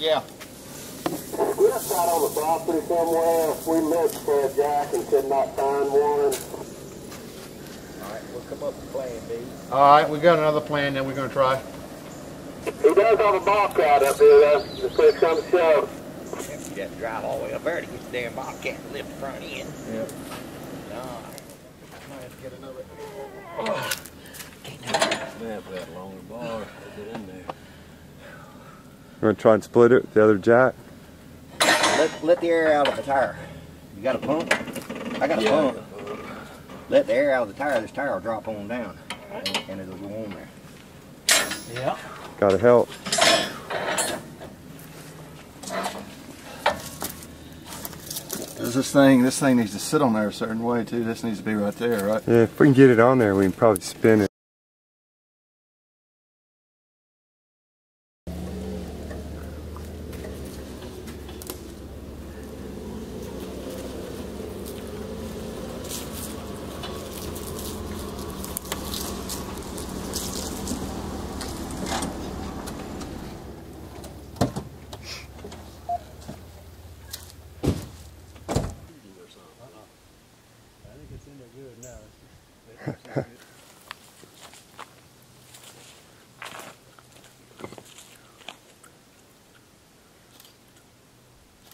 Yeah. We left out on the property somewhere. We looked for a jack and could not find one. Alright, we'll come up with plan B. Alright, we got another plan that we're going to try. He does have a bobcat up here, though. Just push come to shove. You got to drive all the way up there to get the damn bobcat and lift the front end. Yep. No, I might have to get another. Oh. Man, if we had a longer bar, put it in there. You want to try and split it with the other jack? Let the air out of the tire. You got a pump? I got a pump. Let the air out of the tire. This tire will drop on down, and it'll go on there. Yeah. Gotta help. This thing needs to sit on there a certain way too. This needs to be right there, right? Yeah, if we can get it on there, we can probably spin it. I think it's in there good now.